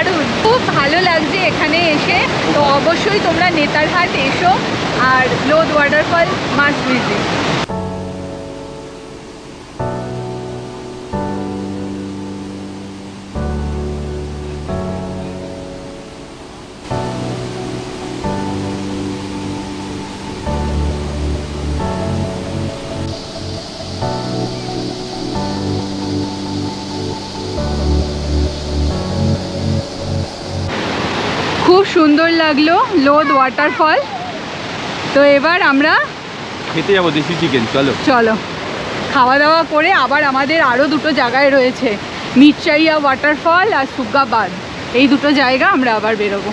দারুণ, খুব ভালো লাগছে এখানে এসে। তো অবশ্যই তোমরা নেতারহাট এসো আর লোধ ওয়াটারফল মাস্ট ভিজিট। খুব সুন্দর লাগলো লোধ ওয়াটারফল। তো এবার আমরা খেতে যাবো দেশি চিকেন। চলো চলো খাওয়া দাওয়া করে আবার আমাদের আরও দুটো জায়গায় রয়েছে, মিরচাইয়া ওয়াটারফল আর সুগ্গাবাদ, এই দুটো জায়গা আমরা আবার বেরোবো।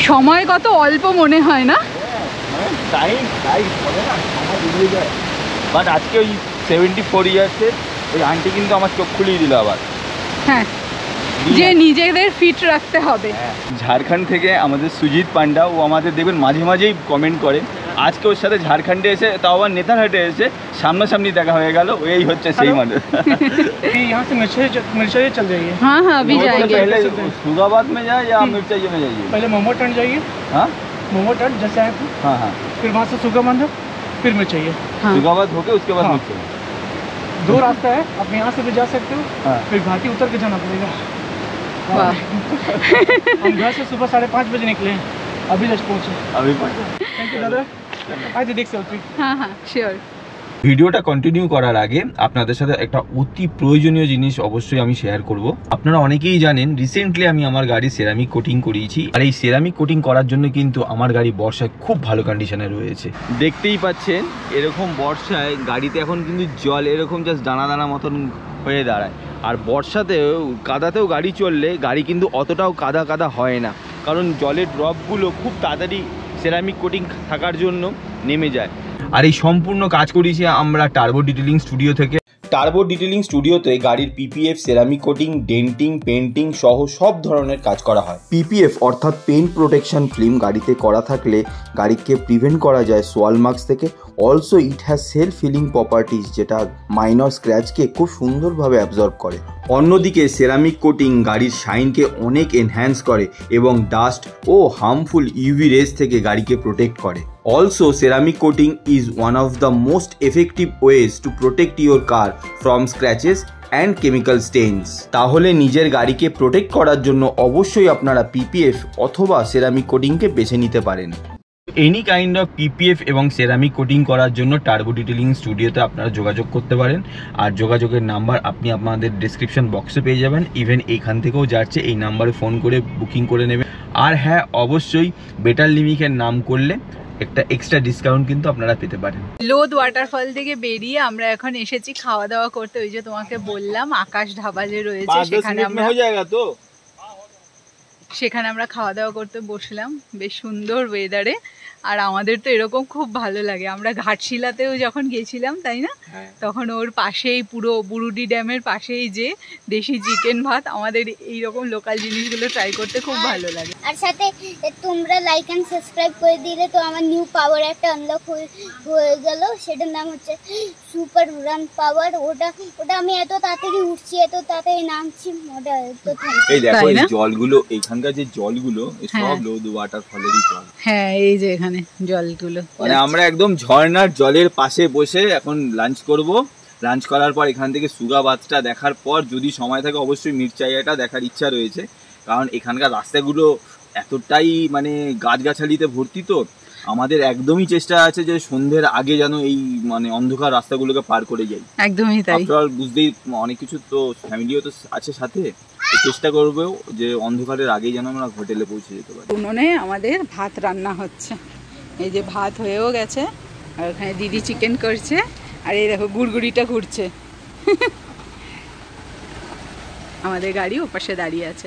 সময় কত অল্প মনে হয় না? বাট আজকে ওই 74 ইয়ার্সের ওই আন্টি কিন্তু আমার চোখ খুলিয়ে দিল আবার। হ্যাঁ, যে নিজেদের ফিট রাখতে হবে। ঝাড়খণ্ড থেকে আমাদের সুজিত পান্ডা, ও আমাদের দেখবেন মাঝে মাঝেই কমেন্ট করে। আজকে ওর সাথে ঝাড়খণ্ডে এসে, তাও আবার নেতারহাটে এসে সামনাসামনি দেখা হয়ে গেল। এই হচ্ছে সেই মানুষ। यहाँ से मिर्चाइया चल जाइए। हाँ हाँ अभी जाएंगे। पहले सुगाबाद में जाए या मिर्चाइया में जाइए? पहले मोमो टर्न जाइए। हाँ मोमो टर्न जैसे आए थे। हाँ हाँ, फिर वहाँ से सुगाबाद फिर मिर्चाइया। सुगाबाद होके उसके बाद हाँ। मिर्चाइया। 2 रास्ता है, आप यहाँ से भी जा सकते हो। हाँ। फिर घाटी उतर के जाना पड़ेगा। वाह। हम घर से सुबह 5:30 बजे निकले हैं, अभी जस्ट पहुँचे। अभी थैंक यू दादा। आइए देख सकते। हाँ हाँ শিওর। ভিডিওটা কন্টিনিউ করার আগে আপনাদের সাথে একটা অতি প্রয়োজনীয় জিনিস অবশ্যই আমি শেয়ার করব। আপনারা অনেকেই জানেন রিসেন্টলি আমি আমার গাড়ি সেরামিক কোটিং করিয়েছি, আর এই সেরামিক কোটিং করার জন্য কিন্তু আমার গাড়ি বর্ষায় খুব ভালো কন্ডিশনে রয়েছে। দেখতেই পাচ্ছেন এরকম বর্ষায় গাড়িতে এখন কিন্তু জল এরকম জাস্ট দানা দানা মতন হয়ে দাঁড়ায়। আর বর্ষাতেও কাদাতেও গাড়ি চললে গাড়ি কিন্তু অতটাও কাদা কাদা হয় না, কারণ জলের ড্রপগুলো খুব তাড়াতাড়ি সেরামিক কোটিং থাকার জন্য নেমে যায়। আর এই সম্পূর্ণ কাজ করেছি আমরা টার্বো ডিটেলিং স্টুডিও থেকে। টার্বো ডিটেলিং স্টুডিওতে গাড়ির PPF, ceramic coating, denting, painting সহ সব ধরনের কাজ করা হয়। পিপিএফ অর্থাৎ পেইন্ট প্রোটেকশন ফিল্ম গাড়িতে করা থাকলে গাড়িকে প্রিভেন্ট করা যায় সোয়াল মার্কস থেকে। Also it has self healing properties, যেটা মাইনর স্ক্র্যাচকে খুব সুন্দরভাবে অ্যাবজর্ব করে। অন্যদিকে সেরামিক কোটিং গাড়ির শাইনকে অনেক এনহ্যান্স করে এবং ডাস্ট ও হার্মফুল ইউভি রেজ থেকে গাড়িকে প্রোটেক্ট করে। Also, ceramic coating is one of the most effective ways to protect your car from scratches and chemical stains. তাহলে নিজের গাড়িকে প্রোটেক্ট করার জন্য অবশ্যই আপনারা পিপিএফ অথবা সেরামিক কোটিংকে বেছে নিতে পারেন। এনি কাইন্ড অফ পিপিএফ এবং সেরামিক কোটিং করার জন্য টার্বো ডিটেলিং স্টুডিওতে আপনারা যোগাযোগ করতে পারেন। আর যোগাযোগের নাম্বার আপনি আপনাদের ডিসক্রিপশন বক্সে পেয়ে যাবেন। ইভেন এখান থেকেও যাচ্ছে, এই নাম্বারে ফোন করে বুকিং করে নেবেন। আর হ্যাঁ, অবশ্যই বেটার লিমিকের নাম করলে একটা এক্সট্রা ডিসকাউন্ট কিন্তু আপনারা পেতে পারেন। লোধ ওয়াটারফল থেকে বেরিয়ে আমরা এখন এসেছি খাওয়া দাওয়া করতে। ওই যে তোমাকে বললাম আকাশ ধাবা যে রয়েছে সেখানে আমরা খাওয়া দাওয়া করতে বসলাম। বেশ সুন্দর ওয়েদারে, আর আমাদের তো এরকম খুব ভালো লাগে। আমরা ঘাটশিলাতেও যখন গেছিলাম তাই না, তখন ওর পাশেই পুরো বুরুডি ড্যামের পাশেই যে দেশি চিকেন ভাত, আমাদের এইরকম লোকাল জিনিসগুলো ট্রাই করতে খুব ভালো লাগে। আর সাথে তোমরা লাইক এন্ড সাবস্ক্রাইব করে দিলে তো আমার নিউ পাওয়ার একটা আনলক হয়ে গেল, সেটার নাম হচ্ছে সুপার রান পাওয়ার। ওটা আমি এত তাড়াতাড়ি উঠছি, এত তাড়াতাড়ি নামছি, ওটা তো এই দেখো এই জলগুলো, এখানকার যে জলগুলো সব লোধ ওয়াটারফলেরই জল। হ্যাঁ, এই যে এখানে জলগুলো, মানে আমরা একদম ঝর্ণার জলের পাশে বসে এখন লাঞ্চ করব। লাঞ্চ করার পর এখান থেকে সুগাবাদটা দেখার পর যদি সময় থাকে অবশ্যই মিরচাইয়াটা দেখার ইচ্ছা রয়েছে, কারণ এখানকার রাস্তাগুলো এতটাই মানে গাছগাছালিতে ভর্তি। তো আমাদের একদমই চেষ্টা আছে যে সন্ধ্যের আগে যেন এই মানে অন্ধকার রাস্তাগুলোকে পার করে যাই। একদমই তাই। আপনারা বুঝতেই অনেক কিছু তো ফ্যামিলিও তো আছে সাথে, চেষ্টা করবো যে অন্ধকারের আগেই যেন আমরা হোটেলে পৌঁছে যেতে পারি। উনুনে আমাদের ভাত রান্না হচ্ছে, এই যে ভাত হয়েও গেছে, আর ওখানে দিদি চিকেন করছে, আর এই দেখো গুড়গুড়িটা ঘুরছে। আমাদের গাড়ি ওপাশে দাঁড়িয়ে আছে।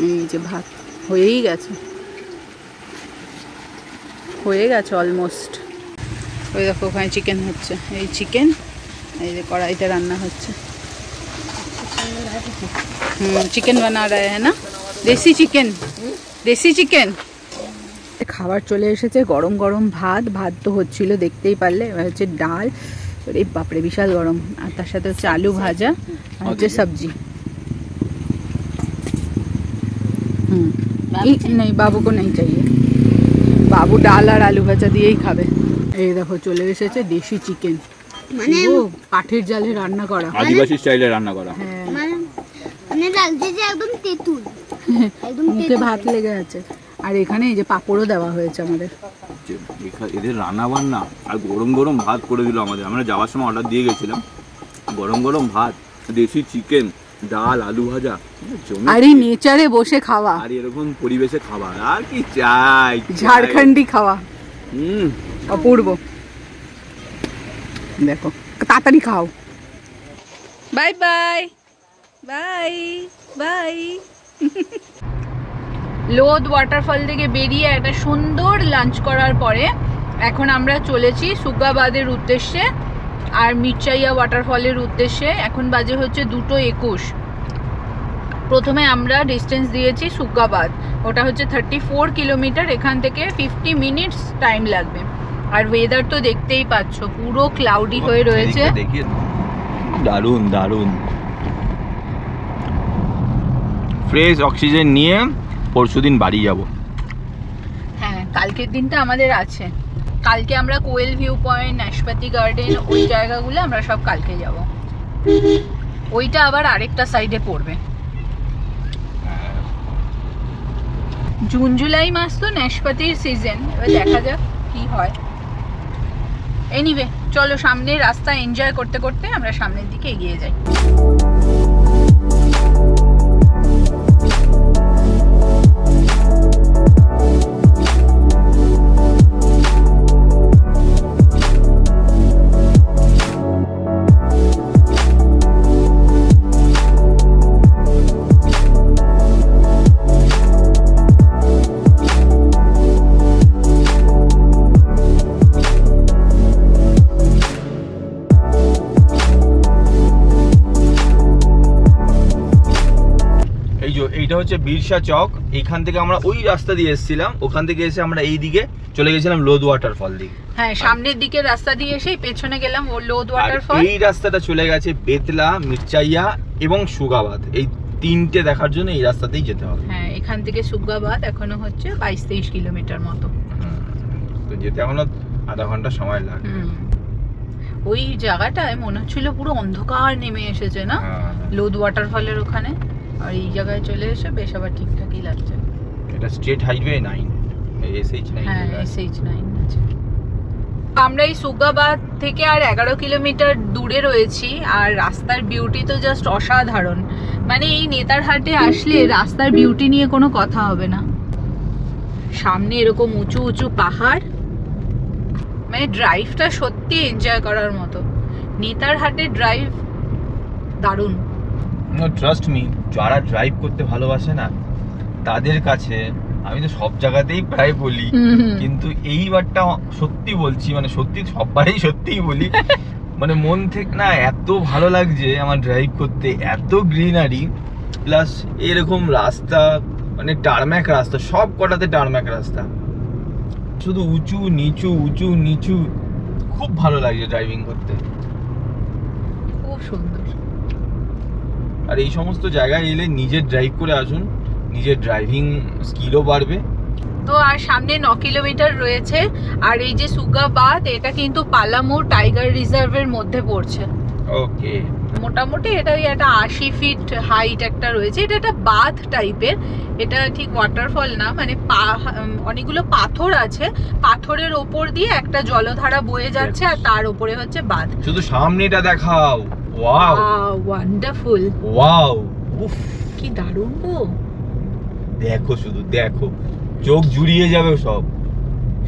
এই যে ভাত হয়েই গেছে, অলমোস্ট। ওই দেখো ওখানে চিকেন হচ্ছে, এই চিকেন এই যে কড়াইতে রান্না হচ্ছে। চিকেন বানা রা হ্যায় না, দেশি চিকেন। খাবার চলে এসেছে, গরম গরম ভাত তো হচ্ছিল দেখতেই পারলে। এবার হচ্ছে ডাল, এই বাপরে বিশাল গরম, আর তার সাথে হচ্ছে আলু ভাজা আর হচ্ছে সবজি। नहीं बाबू को नहीं चाहिए, बाबू ডাল আর আলু ভাজা দিয়েই খাবে। এই দেখো চলে এসেছে দেশি চিকেন, মানে কাঠের জালে রান্না করা, আদিবাসী স্টাইলে রান্না করা। হ্যাঁ মানে লাগছে যে একদম তেঁতুল, একদম মুখে ভাত লেগে আছে। আর এখানে এই যে পাঁপড়ও দেওয়া হয়েছে আমাদের। এদের রান্না বান্না আর গরম গরম ভাত করে দিল আমাদের। আমরা যাওয়ার সময় অর্ডার দিয়ে গেছিলাম, গরম গরম ভাত, দেশি চিকেন, ডাল, আলু ভাজা, আর এই নেচারে বসে খাওয়া, আর এরকম পরিবেশে খাবার, আর কি চাই? ঝাড়খন্ডি খাওয়া অপূর্ব। দেখো তাড়াতাড়ি খাও। Bye bye bye bye. Lodh waterfall থেকে বেরিয়ে একটা সুন্দর লাঞ্চ করার পরে এখন আমরা চলেছি সুগাবাদের উদ্দেশ্যে আর মির্চাইয়া ওয়াটারফলের উদ্দেশ্যে। এখন বাজে হচ্ছে 2:21। প্রথমে আমরা ডিস্টেন্স দিয়েছি সুগাবাদ, ওটা হচ্ছে 34 কিলোমিটার, এখান থেকে 50 মিনিটস টাইম লাগবে। আর ওয়েদার তো দেখতেই পাচ্ছ, পুরো ক্লাউডি হয়ে রয়েছে। দারুণ দারুণ ফ্রেশ অক্সিজেন নিয়ে পরশুদিন বাড়ি যাব। হ্যাঁ কালকের দিনটা আমাদের আছে, কালকে আমরা কোয়েল ভিউ পয়েন্ট, নাশপাতি গার্ডেন, ওই জায়গাগুলো আমরা সব কালকে যাব। ওইটা আবার আরেকটা সাইডে পড়বে। জুন জুলাই মাস তো নাশপাতির সিজন, এবার দেখা যাক কি হয়। এনিওয়ে চলো সামনের রাস্তা এনজয় করতে করতে আমরা সামনের দিকে এগিয়ে যাই। এইটা হচ্ছে বিরসা চক, এখান থেকে আমরা ওই রাস্তা দিয়ে এসেছিলাম, ওখান থেকে এসে আমরা এই দিকে চলে গেছিলাম লোদ ওয়াটারফল দিকে। হ্যাঁ সামনের দিকে রাস্তা দিয়ে এসে পেছনে গেলাম ও লোদ ওয়াটারফল। এই রাস্তাটা চলে গেছে বেতলা, মির্চাইয়া এবং সুগাবাদ, এই তিনটে দেখার জন্য এই রাস্তাতেই যেতে হবে। হ্যাঁ এখান থেকে সুগাবাদ এখনো হচ্ছে 22-23 কিলোমিটার মতো, তো যেতে এখনো আধা ঘন্টা সময় লাগে। ওই জায়গাটায় মনে হচ্ছিল পুরো অন্ধকার নেমে এসেছে না লোদ ওয়াটারফলের ওখানে, আর এই জায়গায় চলে এসে বেশ আবার ঠিকঠাকই লাগছে। এটা স্টেট হাইওয়ে 9, SH9। হ্যাঁ SH9 আছে। আমরা এই সুগাবাদ থেকে আর 11 কিলোমিটার দূরে রয়েছি, আর রাস্তার বিউটি তো জাস্ট অসাধারণ। মানে এই নেতারহাটে আসলে রাস্তার বিউটি নিয়ে কোনো কথা হবে না। সামনে এরকম উঁচু উঁচু পাহাড়, মানে ড্রাইভটা সত্যি এনজয় করার মতো। নেতারহাটের ড্রাইভ দারুণ। ট্রাস্ট মি, যারা ড্রাইভ করতে ভালোবাসে না তাদের কাছে, আমি তো সব জায়গাতেই প্রায় বলি, কিন্তু এইবারটা সত্যি বলছি, মানে সত্যি সববারই সত্যিই বলি, মানে মন থেকে না এত ভালো লাগছে আমার ড্রাইভ করতে। এত গ্রিনারি প্লাস এরকম রাস্তা, মানে টারম্যাক রাস্তা, সব কটাতে টারম্যাক রাস্তা, শুধু উঁচু নিচু উঁচু নিচু, খুব ভালো লাগছে ড্রাইভিং করতে, খুব সুন্দর। আর এই সমস্ত জায়গায় এলে নিজের ড্রাইভ করে আসুন, নিজের ড্রাইভিং স্কিলও বাড়বে। তো আর সামনে 9 কিলোমিটার রয়েছে। আর এই যে সুগাবাদ, এটা কিন্তু পালামু টাইগার রিজার্ভের মধ্যে পড়ছে। ওকে, মোটামুটি এটা ওই একটা 80 ফিট হাইট একটা রয়েছে। এটা একটা বাঁধ টাইপের, এটা ঠিক ওয়াটারফল না, মানে অনেকগুলো পাথর আছে, পাথরের ওপর দিয়ে একটা জলধারা বয়ে যাচ্ছে, আর তার উপরে হচ্ছে বাঁধ। শুধু সামনেটা দেখাও, ওয়াও ওয়ান্ডারফুল, ওয়াও, উফ কি দারুণ গো। দেখো শুধু দেখো, চোখ জুড়িয়ে যাবে সব,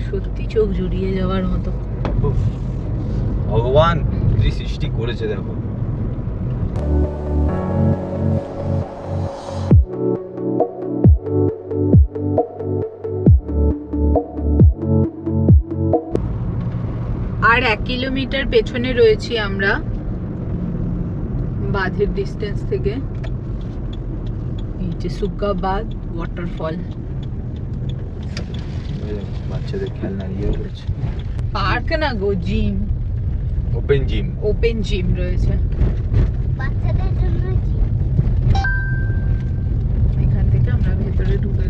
সত্যি চোখ জুড়িয়ে যাওয়ার মতো। ভগবান কি সৃষ্টি করেছে দেখো। আর 1 কিলোমিটার পেছনে রয়েছি আমরা বাঁধের ডিস্টেন্স থেকে। এই যে সুগাবাদ ওয়াটারফল, বাচ্চাদের খেলনা দিয়ে রয়েছে, পার্ক না গো, gym, open gym, open gym রয়েছে বাচ্চাদের জন্য এখান থেকে আমরা ভেতরে ঢুকে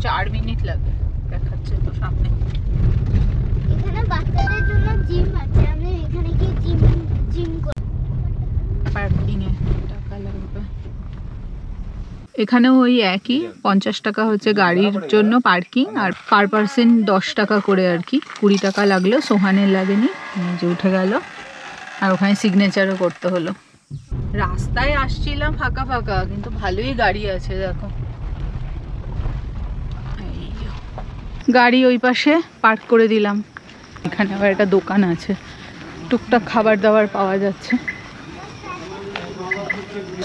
4 মিনিট লাগে, দেখাচ্ছে তো সামনে। এখানে বাচ্চাদের জন্য জিম আছে, আমি এখানে গিয়ে জিম করি। পার্কিং এ টাকা লাগবে। এখানেও ওই একই 50 টাকা হচ্ছে গাড়ির জন্য পার্কিং, আর পার পার্সন 10 টাকা করে আর কি। 20 টাকা লাগলো, সোহানের লাগেনি, যে উঠে গেল। আর ওখানে সিগনেচারও করতে হলো। রাস্তায় আসছিলাম ফাঁকা ফাঁকা, কিন্তু ভালোই গাড়ি আছে দেখো। গাড়ি ওই পাশে পার্ক করে দিলাম। এখানে আবার একটা দোকান আছে, টুকটাক খাবার দাবার পাওয়া যাচ্ছে।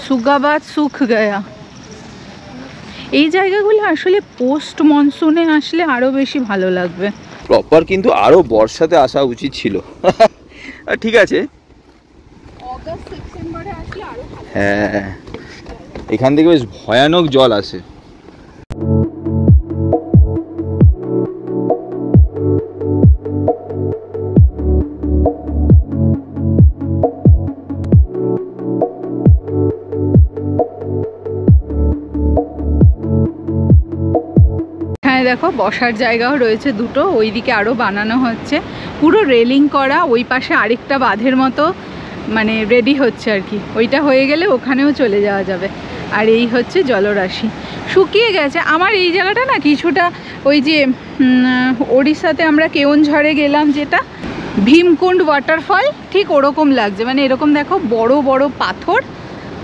সুগাবাদ সুখ গয়া। এই জায়গাগুলো আসলে পোস্ট মনসুনে আসলে আরো বেশি ভালো লাগবে। প্রপার কিন্তু আরো বর্ষাতে আসা উচিত ছিল। ঠিক আছে, অগাস্ট সেপ্টেম্বরে আসলে আরো ভালো। হ্যাঁ, এখান থেকে বেশ ভয়ানক জল আসে। দেখো বসার জায়গাও রয়েছে দুটো, ওইদিকে আরও বানানো হচ্ছে, পুরো রেলিং করা। ওই পাশে আরেকটা বাঁধের মতো মানে রেডি হচ্ছে আর কি, ওইটা হয়ে গেলে ওখানেও চলে যাওয়া যাবে। আর এই হচ্ছে জলরাশি, শুকিয়ে গেছে। আমার এই জায়গাটা না কিছুটা ওই যে ওড়িশাতে আমরা কেওনঝড়ে গেলাম যেটা ভীমকুণ্ড ওয়াটারফল, ঠিক ওরকম লাগছে। মানে এরকম দেখো বড় বড় পাথর,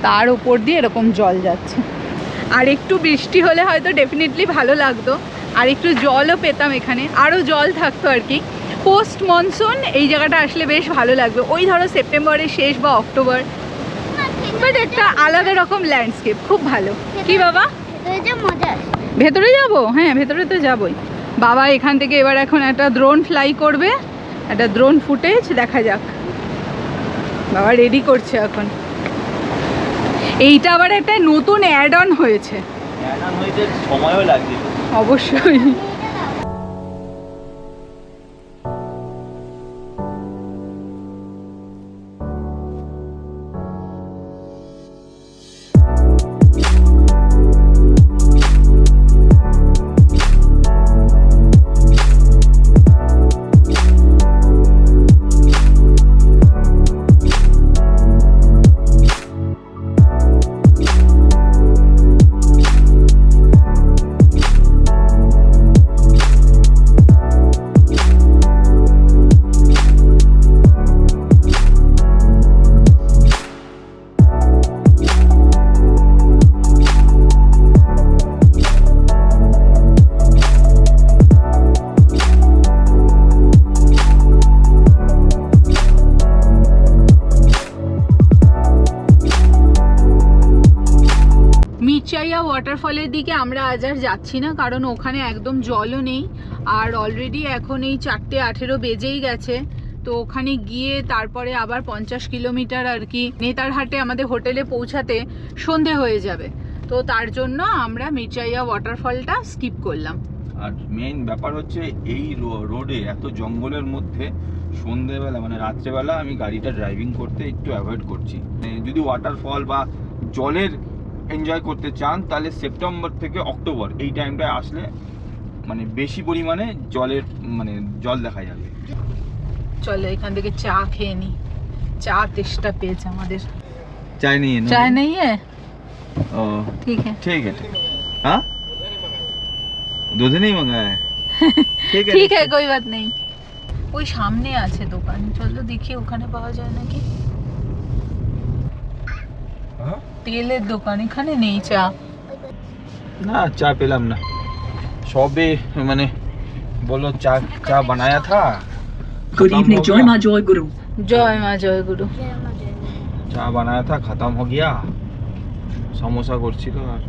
তার উপর দিয়ে এরকম জল যাচ্ছে। আর একটু বৃষ্টি হলে হয়তো ডেফিনেটলি ভালো লাগতো, আর একটু জলও পেতাম, এখানে আরও জল থাকতো আর কি। পোস্ট মনসুন এই জায়গাটা আসলে বেশ ভালো লাগবে, ওই ধরো সেপ্টেম্বরের শেষ বা অক্টোবর। বাট একটা আলাদা রকম ল্যান্ডস্কেপ, খুব ভালো। কি বাবা, ভেতরে যাব? হ্যাঁ, ভেতরে তো যাবই। বাবা এখান থেকে এবার এখন একটা ড্রোন ফ্লাই করবে, একটা ড্রোন ফুটেজ দেখা যাক। বাবা রেডি করছে এখন। এইটা আবার একটা নতুন অ্যাড অন হয়েছে, সময়ও লাগবে অবশ্যই। ওয়াটারফলের দিকে আমরা আজ আর যাচ্ছি না, কারণ ওখানে একদম জলও নেই। আর অলরেডি এখন এই 4:18 বেজেই গেছে, তো ওখানে গিয়ে তারপরে আবার 50 কিলোমিটার আর কি নেতারহাটে আমাদের হোটেলে পৌঁছাতে সন্ধে হয়ে যাবে। তো তার জন্য আমরা মির্চাইয়া ওয়াটারফলটা স্কিপ করলাম। আর মেইন ব্যাপার হচ্ছে এই রোডে এত জঙ্গলের মধ্যে সন্ধ্যেবেলা মানে রাত্রেবেলা আমি গাড়িটা ড্রাইভিং করতে একটু অ্যাভয়েড করছি। যদি ওয়াটারফল বা জলের এনজয় করতে চান তাহলে সেপ্টেম্বর থেকে অক্টোবর এই টাইমটায় আসলে মানে বেশি পরিমাণে জল দেখা যাবে। চলো এখান থেকে চা খেয়ে নি, চা তেষ্টা পেয়েছে আমাদের। চাय नहीं है? चाय नहीं है? ठीक है हाँ, दूध नहीं मंगाया है? ठीक है कोई बात नहीं। ওই সামনে আছে দোকান, চলো দেখি ওখানে পাওয়া যায় নাকি। তেলের দোকান এখানে নেই, চা না, চা পেলাম না। সবে মানে বলো চা বানায়া था। गुड इवनिंग, जय मां जय गुरु। जय मां जय गुरु। চা বানায়া था, खत्म हो गया। समोसा করছিল আর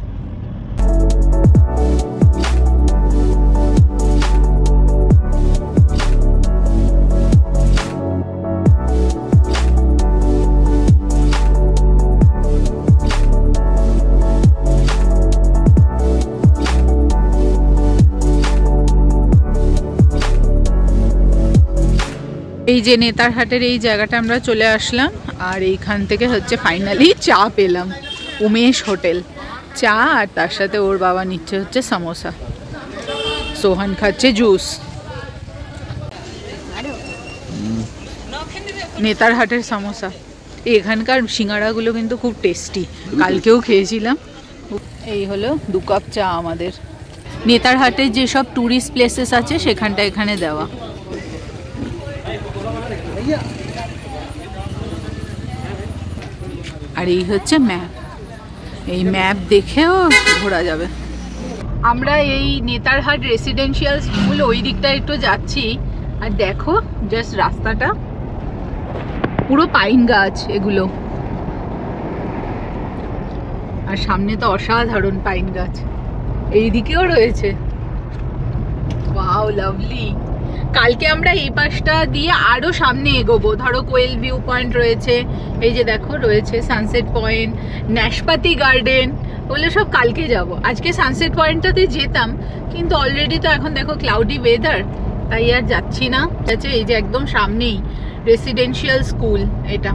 এই যে নেতারহাটের এই জায়গাটা আমরা চলে আসলাম, আর এইখান থেকে হচ্ছে ফাইনালি চা পেলাম। উমেশ হোটেল চা, আর তার সাথে ওর বাবা নিচ্ছে হচ্ছে সমোসা। সোহান খাচ্ছে জুস। নেতারহাটের সমোসা, এখানকার সিঙ্গাড়াগুলো কিন্তু খুব টেস্টি, কালকেও খেয়েছিলাম। এই হলো 2 কাপ চা আমাদের। নেতারহাটের যেসব ট্যুরিস্ট প্লেসেস আছে সেখানটা এখানে দেওয়া। আর এই হচ্ছে ম্যাপ, এই ম্যাপ দেখেও ঘোরা যাবে। আমরা এই নেতারহাট রেসিডেন্সিয়াল স্কুল ওই দিকটা একটু যাচ্ছি, আর দেখো জাস্ট রাস্তাটা পুরো পাইন গাছ এগুলো, আর সামনে তো অসাধারণ পাইন গাছ, এই দিকেও রয়েছে। Wow lovely. কালকে আমরা এই পাশটা দিয়ে আরো সামনে এগোবো, ধরো কোয়েল ভিউ পয়েন্ট রয়েছে, এই যে দেখো রয়েছে সানসেট পয়েন্ট, ন্যাশপাতি গার্ডেন, ওগুলো সব কালকে যাব। আজকে সানসেট পয়েন্টটাতে যেতাম, কিন্তু অলরেডি তো এখন দেখো ক্লাউডি ওয়েদার, তাই আর যাচ্ছি না। আচ্ছা, এই যে একদম সামনেই রেসিডেন্সিয়াল স্কুল, এটা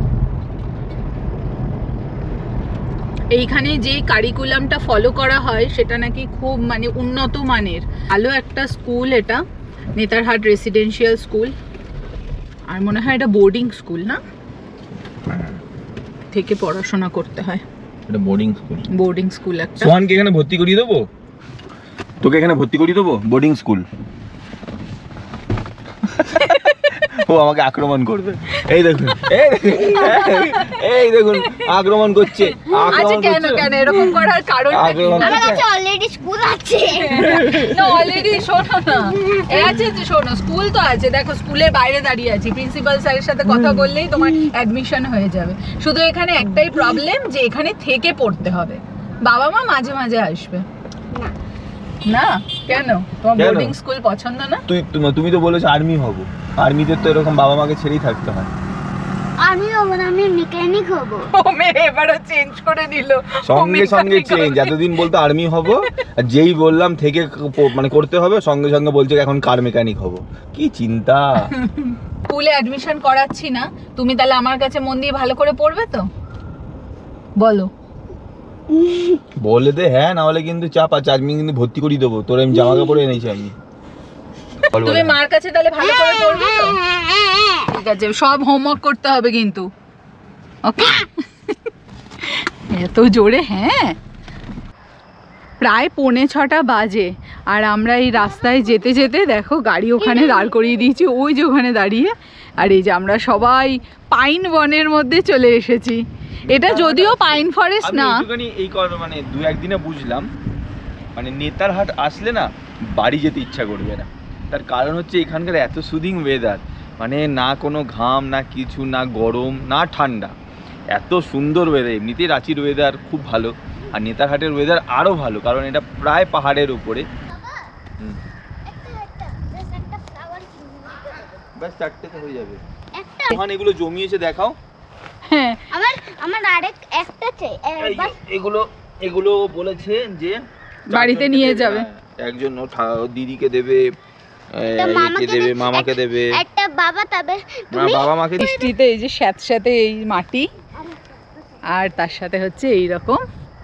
এইখানে যে কারিকুলামটা ফলো করা হয় সেটা নাকি খুব মানে উন্নত মানের, ভালো একটা স্কুল এটা, নেতারহাট রেসিডেন্সিয়াল স্কুল। আর মনে হয় এটা বোর্ডিং স্কুল না, থেকে পড়াশোনা করতে হয়। এটা বোর্ডিং স্কুল, বোর্ডিং স্কুল একটা। সোহানকে এখানে ভর্তি করিয়ে দেবো, তোকে এখানে ভর্তি করিয়ে দেবো বোর্ডিং স্কুল। ও আমাকে আক্রমণ করবে, এই দেখুন এই দেখুন আক্রমণ করছে। আচ্ছা কেন কেন এরকম করার কারণ আমার কাছে অলরেডি স্কুল আছে। না অলরেডি শোনো না, এই আছে যে শোনো, স্কুল তো আছে, দেখো স্কুলের বাইরে দাঁড়িয়ে আছি, প্রিন্সিপাল স্যারের সাথে কথা বললেই তোমার অ্যাডমিশন হয়ে যাবে। শুধু এখানে একটাই প্রবলেম যে এখানে থেকে পড়তে হবে, বাবা মা মাঝে মাঝে আসবে না। কেন তোমার বোর্ডিং স্কুল পছন্দ না? তুমি তো বলেছো আর্মি হবো, আর্মিতে তো এরকম বাবা মাকে ছেড়েই থাকতে হয়। আমি হবো না, আমি মেকানিক হবো। ও মেয়ে এবারও চেঞ্জ করে দিল, সঙ্গে সঙ্গে চেঞ্জ। এতদিন বলতো আর্মি হবো, আর যেই বললাম থেকে মানে করতে হবে, সঙ্গে সঙ্গে বলছে এখন কার মেকানিক হবো। কি চিন্তা। স্কুলে অ্যাডমিশন করাচ্ছি না, তুমি তাহলে আমার কাছে মন দিয়ে ভালো করে পড়বে তো? বলো। বলে দে হ্যাঁ, না হলে কিন্তু চাপ আছে, আমি কিন্তু ভর্তি করিয়ে দেবো। তোর আমি জামা কাপড় এনেছি আমি। তুমি মার কাছে তাহলে ভালো করে পড়বে তো? ঠিক আছে, সব হোমওয়ার্ক করতে হবে কিন্তু, ওকে? এত জোরে হ্যাঁ। প্রায় 5:45 বাজে, আর আমরা এই রাস্তায় যেতে যেতে দেখো গাড়ি ওখানে দাঁড় করিয়ে দিয়েছি, ওই যে ওখানে দাঁড়িয়ে। আর এই যে আমরা সবাই পাইন বনের মধ্যে চলে এসেছি। এটা যদিও পাইন ফরেস্ট না, এই মানে 2-1 দিনে বুঝলাম, মানে নেতারহাট আসলে না বাড়ি যেতে ইচ্ছা করবে না। তার কারণ হচ্ছে এখানকার এত সুদিং ওয়েদার, মানে না কোনো ঘাম, না কিছু, না গরম, না ঠান্ডা, এত সুন্দর ওয়েদার। এমনিতেই রাঁচির ওয়েদার খুব ভালো, আর নেতারহাটের ওয়েদার আরও ভালো, কারণ এটা প্রায় পাহাড়ের উপরে। ব্যাস 4টেতে হয়ে যাবে। ওখানে এগুলো জমিয়েছে দেখাও। হ্যাঁ আমার আরেক একটা চাই। এগুলো বলেছে যে বাড়িতে নিয়ে যাবে, একজন দিদিকে দেবে, দেবে মামাকে দেবে, একটা বাবা তবে বাবা মাকে। বৃষ্টিতে এই যে স্যাঁতস্যাঁতে এই মাটি, আর তার সাথে হচ্ছে এই রকম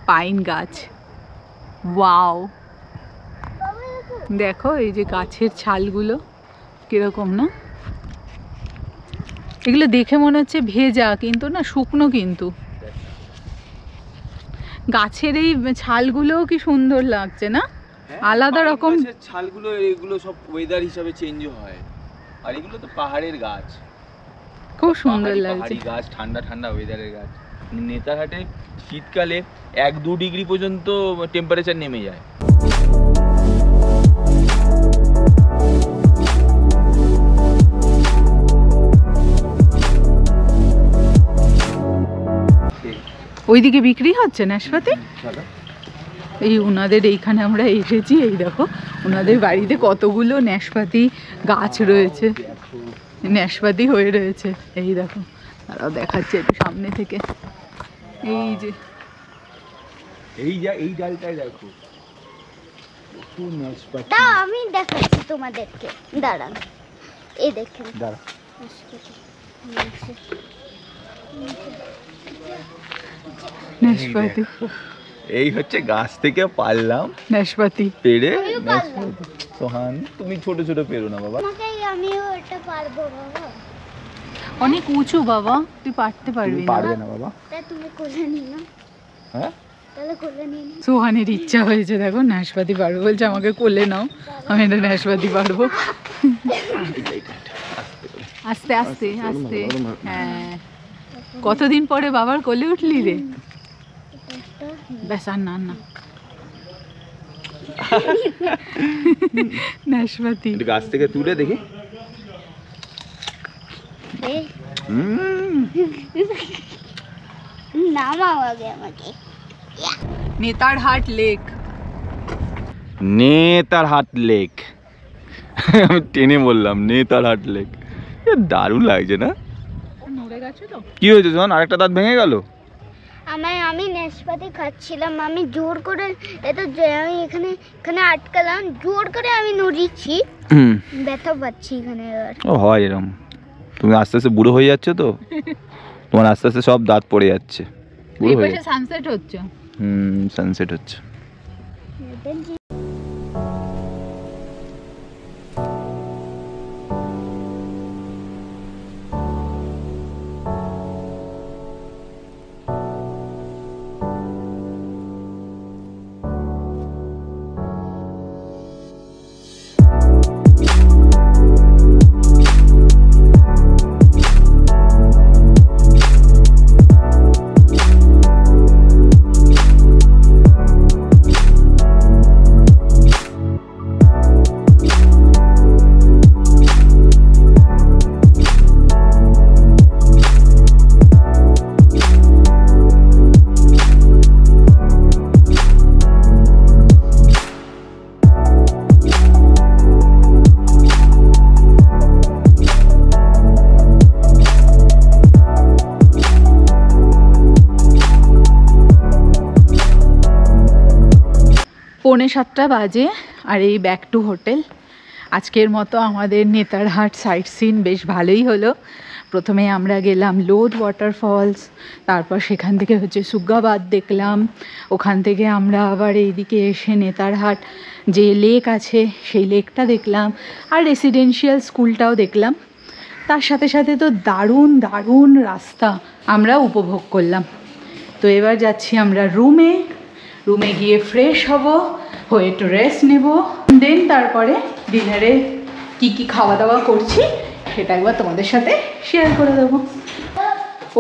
পাইন গাছ। ওয়াও, দেখো এই যে গাছের ছালগুলো কিরকম না, এগুলো দেখে মনে হচ্ছে ভেজা, কিন্তু না শুকনো, কিন্তু গাছের এই ছালগুলোও কি সুন্দর লাগছে না, আলাদা রকম ছালগুলো। এগুলো সব ওয়েদার হিসাবে চেঞ্জ হয়, আর এগুলো তো পাহাড়ের গাছ, খুব সুন্দর লাগছে। গাছ, ঠান্ডা ঠান্ডা ওয়েদারের গাছ। নেতারহাটে শীতকালে 1-2 ডিগ্রি পর্যন্ত টেম্পারেচার নেমে যায়। ওইদিকে বিক্রি হচ্ছে নাশপাতি। এই ওনাদের এইখানে আমরা এসেছি, এই দেখো ওনাদের বাড়িতে কতগুলো নাশপাতি গাছ রয়েছে, নাশপাতি হয়ে রয়েছে। এই দেখো, তারাও দেখাচ্ছে একটু সামনে থেকে। এই যে এই ডালটাই দেখো, দাও আমি দেখাচ্ছি তোমাদেরকে, দাঁড়ান। এই দেখেন, দাঁড়া, নাশপাতি। এই হচ্ছে গাছ থেকে পারলাম নাশপাতি পেড়ে, সোহান, তুমি ছোট ছোট পেরো না বাবা। আমিও এটা পারবো বাবা। অনেক উঁচু বাবা, তুই পারতে পারবি না বাবা। তুমি কোলে নিও না। হ্যাঁ তাহলে কোলে নিন। সোহানের ইচ্ছা হয়েছে, দেখো নাশপাতি পারবো বলছে, আমাকে কোলে নাও, আমি এটা নাশপাতি পারবো। আস্তে আস্তে আস্তে। হ্যাঁ, কতদিন পরে বাবার কোলে উঠলি রে? ব্যাস আর না না নাশপাতি গাছ থেকে তুলে দেখি। নামাও আগে আমাকে। নেতারহাট লেক। নেতারহাট লেক, আমি টেনে বললাম নেতারহাট লেক। দারুণ লাগছে না? নড়ে গেছে তো। কি হয়েছে সোহান, আরেকটা দাঁত ভেঙে গেল? আমি নাশপাতি খাচ্ছিলাম, আমি জোর করে আমি এখানে আটকালাম, জোর করে আমি নড়িয়েছি, ব্যথা পাচ্ছি এখানে। ও হয় এরকম, তুমি আস্তে আস্তে বুড়ো হয়ে যাচ্ছ তো, তোমার আস্তে আস্তে সব দাঁত পড়ে যাচ্ছে, বুড়ো হয়ে যাচ্ছে। সানসেট হচ্ছে। সানসেট হচ্ছে। পৌনে 7টা বাজে আর এই ব্যাক টু হোটেল। আজকের মতো আমাদের নেতারহাট সাইট সিন বেশ ভালোই হলো। প্রথমে আমরা গেলাম লোধ ওয়াটারফলস, তারপর সেখান থেকে হচ্ছে সুগ্গাবাদ দেখলাম, ওখান থেকে আমরা আবার এইদিকে এসে নেতারহাট যে লেক আছে সেই লেকটা দেখলাম, আর রেসিডেন্সিয়াল স্কুলটাও দেখলাম। তার সাথে সাথে তো দারুণ দারুণ রাস্তা আমরা উপভোগ করলাম। তো এবার যাচ্ছি আমরা রুমে গিয়ে ফ্রেশ হব, হয়ে একটু রেস্ট নেব, দেন তারপরে ডিনারে কি খাওয়া দাওয়া করছি সেটা একবার তোমাদের সাথে শেয়ার করে দেবো।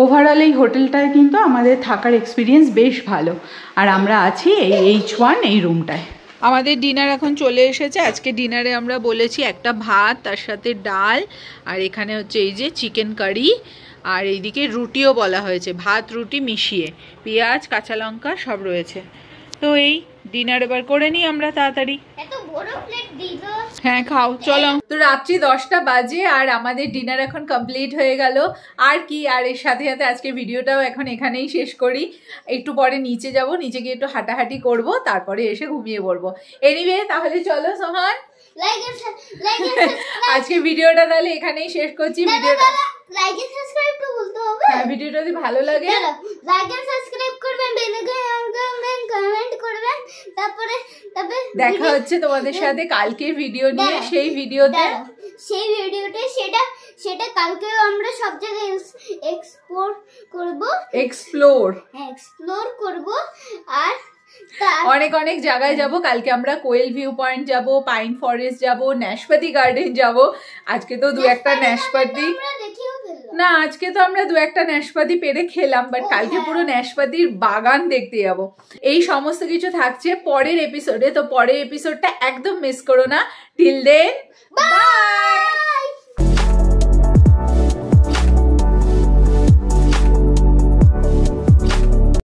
ওভারঅল এই হোটেলটায় কিন্তু আমাদের থাকার এক্সপিরিয়েন্স বেশ ভালো, আর আমরা আছি এই H1 এই রুমটায়। আমাদের ডিনার এখন চলে এসেছে। আজকে ডিনারে আমরা বলেছি একটা ভাত, তার সাথে ডাল, আর এখানে হচ্ছে এই যে চিকেন কারি, আর এইদিকে রুটিও বলা হয়েছে, ভাত রুটি মিশিয়ে, পেঁয়াজ কাঁচা লঙ্কা সব রয়েছে। তো এই ডিনার এবার করে নিই আমরা তাড়াতাড়ি। হ্যাঁ খাও, চলো। তো রাত্রি 10টা বাজে আর আমাদের ডিনার এখন কমপ্লিট হয়ে গেল। আর কি, আর এর সাথে সাথে আজকে ভিডিওটাও এখন এখানেই শেষ করি। একটু পরে নিচে যাব, নিচে গিয়ে একটু হাঁটাহাঁটি করব, তারপরে এসে ঘুমিয়ে পড়বো। এনিওয়ে তাহলে চলো সোহান, আজকে ভিডিওটা তাহলে এখানেই শেষ করছি। ভিডিওটা লাইক এন্ড সাবস্ক্রাইব তো বলতে হবে। হ্যাঁ, ভিডিওটা যদি ভালো লাগে লাইক এন্ড সাবস্ক্রাইব করবেন, বেল আইকন কমেন্ট করবেন, তারপরে দেখা হচ্ছে তোমাদের সাথে কালকে ভিডিও নিয়ে। সেই ভিডিওতে সেটা কালকে আমরা সব জায়গায় এক্সপ্লোর করব আর অনেক অনেক জায়গায় যাব। কালকে আমরা কোয়েল ভিউ পয়েন্ট যাব, পাইন ফরেস্ট যাব, নাশপাতি গার্ডেন যাব। আজকে তো দু একটা নাশপাতি না, আজকে তো আমরা দু একটা নাশপাতি পেরে খেলাম, বাট কালকে পুরো নাশপাতির বাগান দেখতে যাব। এই সমস্ত কিছু থাকছে পরের এপিসোডে, তো পরের এপিসোডটা একদম মিস করো না। Till then by.